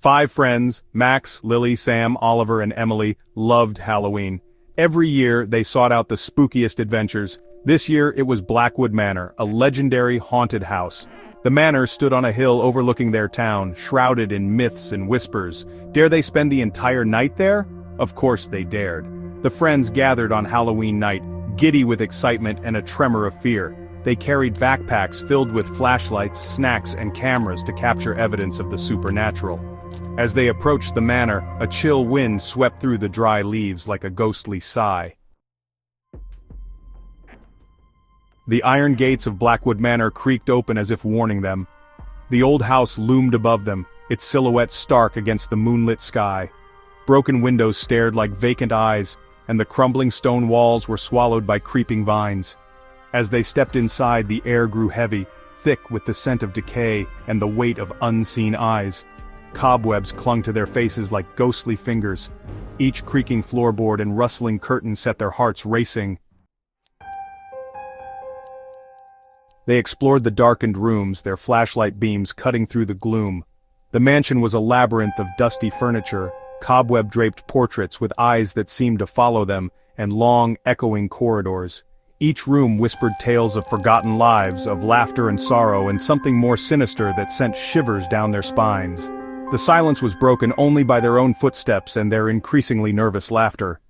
Five friends, Max, Lily, Sam, Oliver, and Emily, loved Halloween. Every year, they sought out the spookiest adventures. This year, it was Blackwood Manor, a legendary haunted house. The manor stood on a hill overlooking their town, shrouded in myths and whispers. Dare they spend the entire night there? Of course they dared. The friends gathered on Halloween night, giddy with excitement and a tremor of fear. They carried backpacks filled with flashlights, snacks, and cameras to capture evidence of the supernatural. As they approached the manor, a chill wind swept through the dry leaves like a ghostly sigh. The iron gates of Blackwood Manor creaked open as if warning them. The old house loomed above them, its silhouette stark against the moonlit sky. Broken windows stared like vacant eyes, and the crumbling stone walls were swallowed by creeping vines. As they stepped inside, the air grew heavy, thick with the scent of decay and the weight of unseen eyes. Cobwebs clung to their faces like ghostly fingers. Each creaking floorboard and rustling curtain set their hearts racing. They explored the darkened rooms, their flashlight beams cutting through the gloom. The mansion was a labyrinth of dusty furniture, cobweb-draped portraits with eyes that seemed to follow them, and long, echoing corridors. Each room whispered tales of forgotten lives, of laughter and sorrow, and something more sinister that sent shivers down their spines. The silence was broken only by their own footsteps and their increasingly nervous laughter.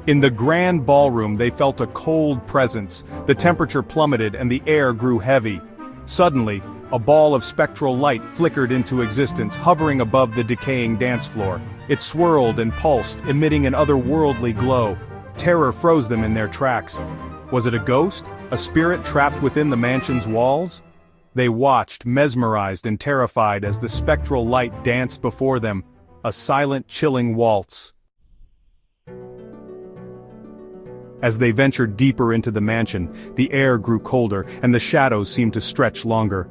In the grand ballroom they felt a cold presence. The temperature plummeted and the air grew heavy. Suddenly, a ball of spectral light flickered into existence, hovering above the decaying dance floor. It swirled and pulsed, emitting an otherworldly glow. Terror froze them in their tracks. Was it a ghost? A spirit trapped within the mansion's walls? They watched, mesmerized and terrified as the spectral light danced before them, a silent, chilling waltz. As they ventured deeper into the mansion, the air grew colder and the shadows seemed to stretch longer.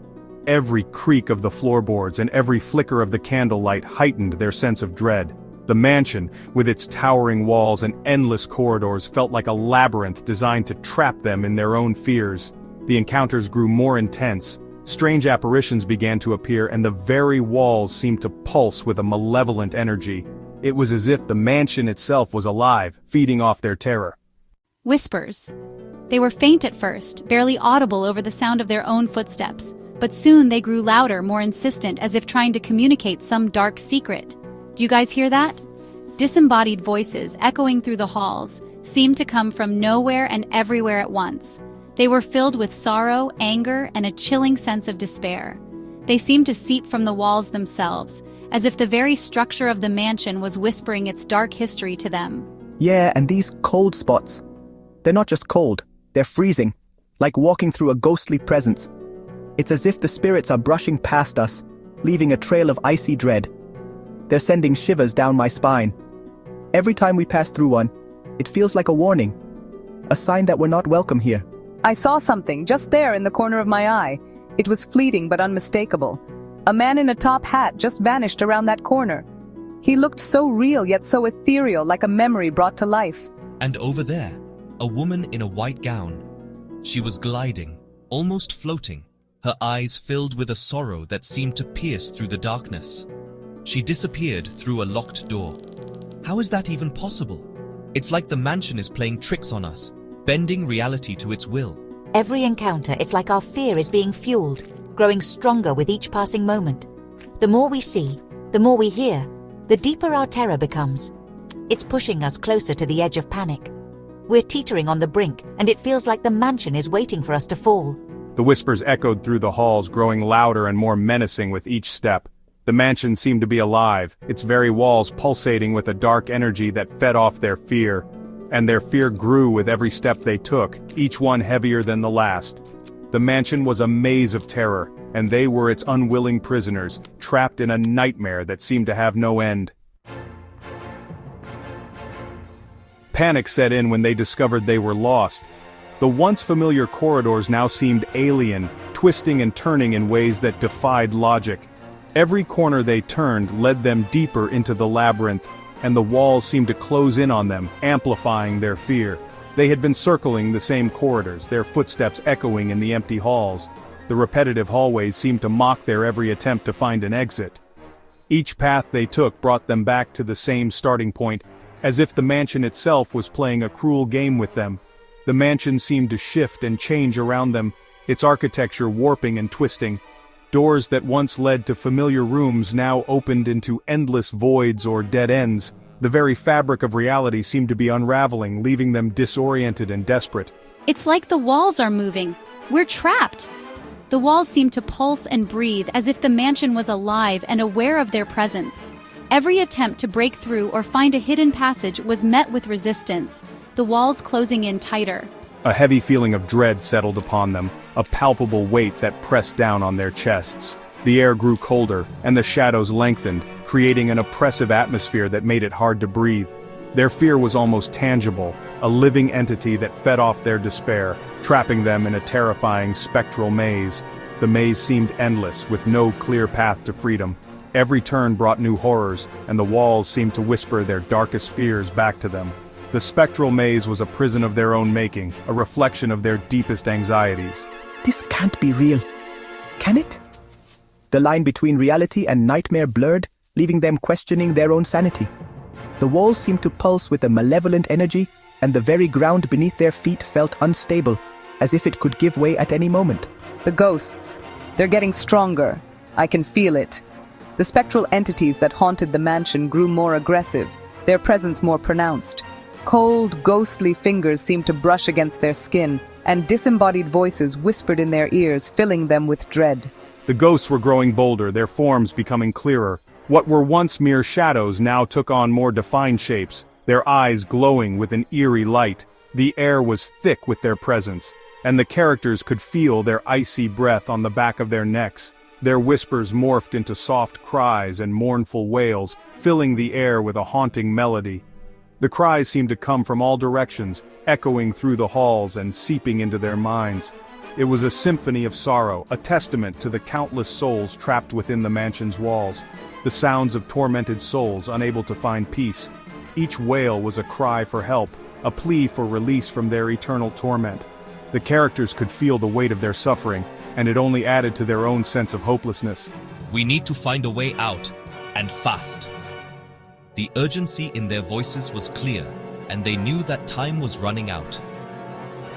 Every creak of the floorboards and every flicker of the candlelight heightened their sense of dread. The mansion, with its towering walls and endless corridors, felt like a labyrinth designed to trap them in their own fears. The encounters grew more intense. Strange apparitions began to appear and the very walls seemed to pulse with a malevolent energy. It was as if the mansion itself was alive, feeding off their terror. Whispers. They were faint at first, barely audible over the sound of their own footsteps, but soon they grew louder, more insistent, as if trying to communicate some dark secret. Do you guys hear that? Disembodied voices echoing through the halls seemed to come from nowhere and everywhere at once. They were filled with sorrow, anger, and a chilling sense of despair. They seemed to seep from the walls themselves, as if the very structure of the mansion was whispering its dark history to them. Yeah, and these cold spots. They're not just cold, they're freezing, like walking through a ghostly presence. It's as if the spirits are brushing past us, leaving a trail of icy dread. They're sending shivers down my spine. Every time we pass through one, it feels like a warning, a sign that we're not welcome here. I saw something just there in the corner of my eye. It was fleeting but unmistakable. A man in a top hat just vanished around that corner. He looked so real yet so ethereal, like a memory brought to life. And over there, a woman in a white gown. She was gliding, almost floating, her eyes filled with a sorrow that seemed to pierce through the darkness. She disappeared through a locked door. How is that even possible? It's like the mansion is playing tricks on us, bending reality to its will. Every encounter, it's like our fear is being fueled, growing stronger with each passing moment. The more we see, the more we hear, the deeper our terror becomes. It's pushing us closer to the edge of panic. We're teetering on the brink, and it feels like the mansion is waiting for us to fall. The whispers echoed through the halls, growing louder and more menacing with each step. The mansion seemed to be alive, its very walls pulsating with a dark energy that fed off their fear. And their fear grew with every step they took, each one heavier than the last. The mansion was a maze of terror, and they were its unwilling prisoners, trapped in a nightmare that seemed to have no end. Panic set in when they discovered they were lost. The once familiar corridors now seemed alien, twisting and turning in ways that defied logic. Every corner they turned led them deeper into the labyrinth, and the walls seemed to close in on them, amplifying their fear. They had been circling the same corridors, their footsteps echoing in the empty halls. The repetitive hallways seemed to mock their every attempt to find an exit. Each path they took brought them back to the same starting point, as if the mansion itself was playing a cruel game with them. The mansion seemed to shift and change around them, its architecture warping and twisting. Doors that once led to familiar rooms now opened into endless voids or dead ends. The very fabric of reality seemed to be unraveling, leaving them disoriented and desperate. It's like the walls are moving. We're trapped. The walls seemed to pulse and breathe as if the mansion was alive and aware of their presence. Every attempt to break through or find a hidden passage was met with resistance, the walls closing in tighter. A heavy feeling of dread settled upon them, a palpable weight that pressed down on their chests. The air grew colder, and the shadows lengthened, creating an oppressive atmosphere that made it hard to breathe. Their fear was almost tangible, a living entity that fed off their despair, trapping them in a terrifying spectral maze. The maze seemed endless, with no clear path to freedom. Every turn brought new horrors, and the walls seemed to whisper their darkest fears back to them. The spectral maze was a prison of their own making, a reflection of their deepest anxieties. This can't be real. Can it? The line between reality and nightmare blurred, leaving them questioning their own sanity. The walls seemed to pulse with a malevolent energy, and the very ground beneath their feet felt unstable, as if it could give way at any moment. The ghosts. They're getting stronger. I can feel it. The spectral entities that haunted the mansion grew more aggressive, their presence more pronounced. Cold, ghostly fingers seemed to brush against their skin, and disembodied voices whispered in their ears, filling them with dread. The ghosts were growing bolder, their forms becoming clearer. What were once mere shadows now took on more defined shapes, their eyes glowing with an eerie light. The air was thick with their presence, and the characters could feel their icy breath on the back of their necks. Their whispers morphed into soft cries and mournful wails, filling the air with a haunting melody. The cries seemed to come from all directions, echoing through the halls and seeping into their minds. It was a symphony of sorrow, a testament to the countless souls trapped within the mansion's walls. The sounds of tormented souls unable to find peace. Each wail was a cry for help, a plea for release from their eternal torment. The characters could feel the weight of their suffering, and it only added to their own sense of hopelessness. We need to find a way out, and fast. The urgency in their voices was clear, and they knew that time was running out.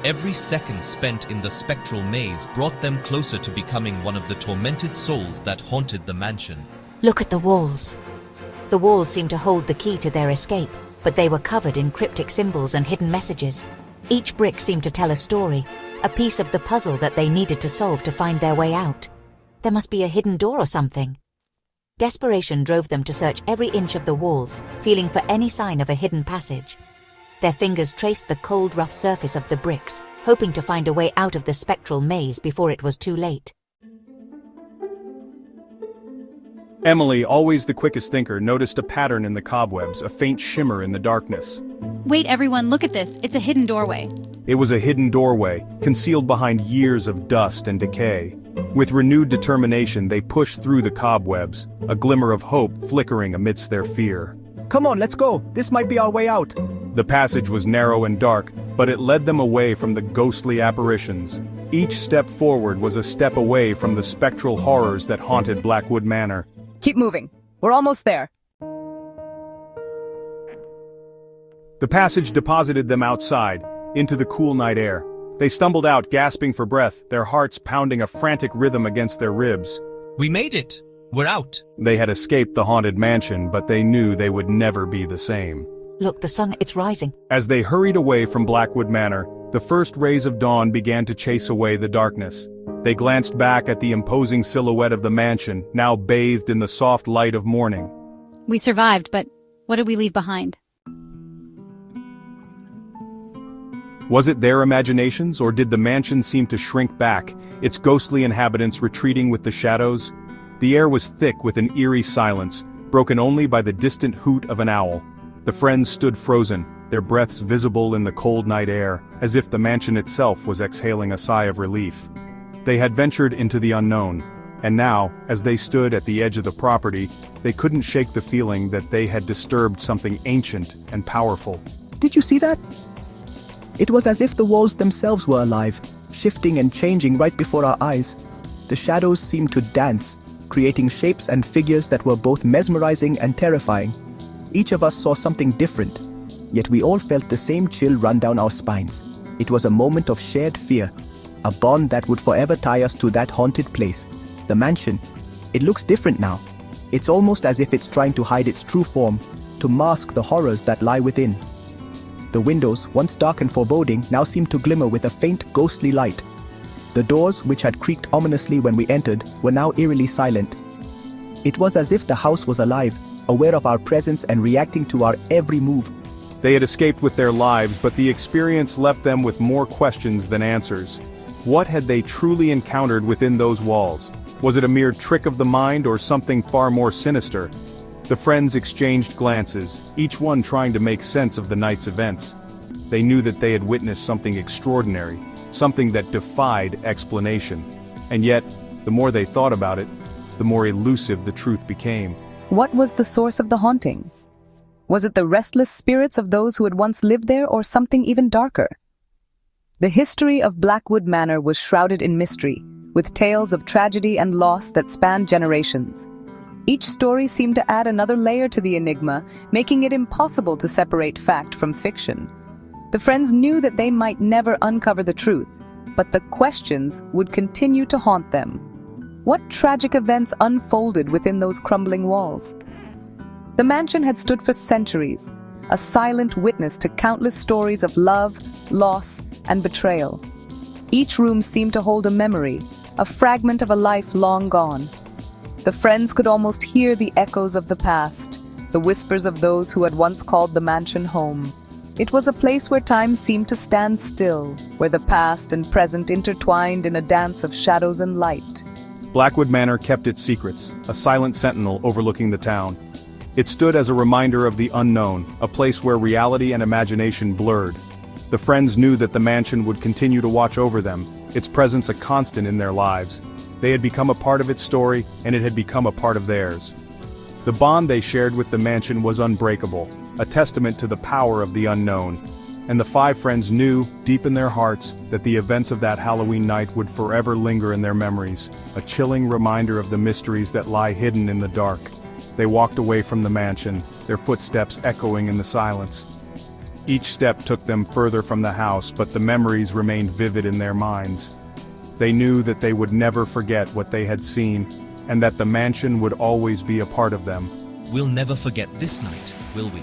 Every second spent in the spectral maze brought them closer to becoming one of the tormented souls that haunted the mansion. Look at the walls. The walls seemed to hold the key to their escape, but they were covered in cryptic symbols and hidden messages. Each brick seemed to tell a story, a piece of the puzzle that they needed to solve to find their way out. There must be a hidden door or something. Desperation drove them to search every inch of the walls, feeling for any sign of a hidden passage. Their fingers traced the cold, rough surface of the bricks, hoping to find a way out of the spectral maze before it was too late. Emily, always the quickest thinker, noticed a pattern in the cobwebs, a faint shimmer in the darkness. Wait, everyone, look at this. It's a hidden doorway. It was a hidden doorway, concealed behind years of dust and decay. With renewed determination, they pushed through the cobwebs, a glimmer of hope flickering amidst their fear. Come on, let's go. This might be our way out. The passage was narrow and dark, but it led them away from the ghostly apparitions. Each step forward was a step away from the spectral horrors that haunted Blackwood Manor. Keep moving. We're almost there. The passage deposited them outside, into the cool night air. They stumbled out, gasping for breath, their hearts pounding a frantic rhythm against their ribs. We made it! We're out! They had escaped the haunted mansion, but they knew they would never be the same. Look, the sun, it's rising. As they hurried away from Blackwood Manor, the first rays of dawn began to chase away the darkness. They glanced back at the imposing silhouette of the mansion, now bathed in the soft light of morning. We survived, but what did we leave behind? Was it their imaginations, or did the mansion seem to shrink back, its ghostly inhabitants retreating with the shadows? The air was thick with an eerie silence, broken only by the distant hoot of an owl. The friends stood frozen, their breaths visible in the cold night air, as if the mansion itself was exhaling a sigh of relief. They had ventured into the unknown, and now, as they stood at the edge of the property, they couldn't shake the feeling that they had disturbed something ancient and powerful. Did you see that? It was as if the walls themselves were alive, shifting and changing right before our eyes. The shadows seemed to dance, creating shapes and figures that were both mesmerizing and terrifying. Each of us saw something different, yet we all felt the same chill run down our spines. It was a moment of shared fear, a bond that would forever tie us to that haunted place. The mansion. It looks different now. It's almost as if it's trying to hide its true form, to mask the horrors that lie within. The windows, once dark and foreboding, now seemed to glimmer with a faint, ghostly light. The doors, which had creaked ominously when we entered, were now eerily silent. It was as if the house was alive, aware of our presence and reacting to our every move. They had escaped with their lives, but the experience left them with more questions than answers. What had they truly encountered within those walls? Was it a mere trick of the mind or something far more sinister? The friends exchanged glances, each one trying to make sense of the night's events. They knew that they had witnessed something extraordinary, something that defied explanation. And yet, the more they thought about it, the more elusive the truth became. What was the source of the haunting? Was it the restless spirits of those who had once lived there, or something even darker? The history of Blackwood Manor was shrouded in mystery, with tales of tragedy and loss that spanned generations. Each story seemed to add another layer to the enigma, making it impossible to separate fact from fiction. The friends knew that they might never uncover the truth, but the questions would continue to haunt them. What tragic events unfolded within those crumbling walls? The mansion had stood for centuries, a silent witness to countless stories of love, loss, and betrayal. Each room seemed to hold a memory, a fragment of a life long gone. The friends could almost hear the echoes of the past, the whispers of those who had once called the mansion home. It was a place where time seemed to stand still, where the past and present intertwined in a dance of shadows and light. Blackwood Manor kept its secrets, a silent sentinel overlooking the town. It stood as a reminder of the unknown, a place where reality and imagination blurred. The friends knew that the mansion would continue to watch over them, its presence a constant in their lives. They had become a part of its story, and it had become a part of theirs. The bond they shared with the mansion was unbreakable, a testament to the power of the unknown. And the five friends knew, deep in their hearts, that the events of that Halloween night would forever linger in their memories, a chilling reminder of the mysteries that lie hidden in the dark. They walked away from the mansion, their footsteps echoing in the silence. Each step took them further from the house, but the memories remained vivid in their minds. They knew that they would never forget what they had seen, and that the mansion would always be a part of them. We'll never forget this night, will we?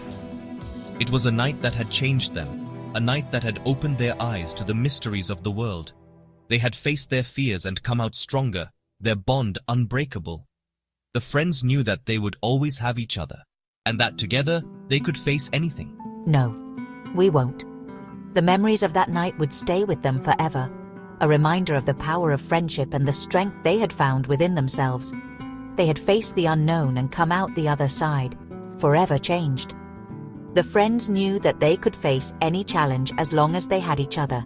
It was a night that had changed them, a night that had opened their eyes to the mysteries of the world. They had faced their fears and come out stronger, their bond unbreakable. The friends knew that they would always have each other, and that together they could face anything. No, we won't. The memories of that night would stay with them forever, a reminder of the power of friendship and the strength they had found within themselves. They had faced the unknown and come out the other side, forever changed. The friends knew that they could face any challenge as long as they had each other.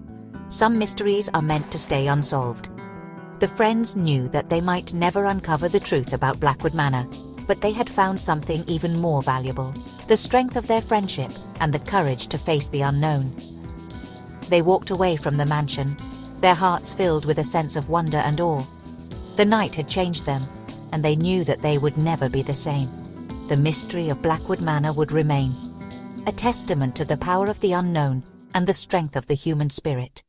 Some mysteries are meant to stay unsolved. The friends knew that they might never uncover the truth about Blackwood Manor, but they had found something even more valuable, the strength of their friendship and the courage to face the unknown. They walked away from the mansion, their hearts filled with a sense of wonder and awe. The night had changed them, and they knew that they would never be the same. The mystery of Blackwood Manor would remain, a testament to the power of the unknown and the strength of the human spirit.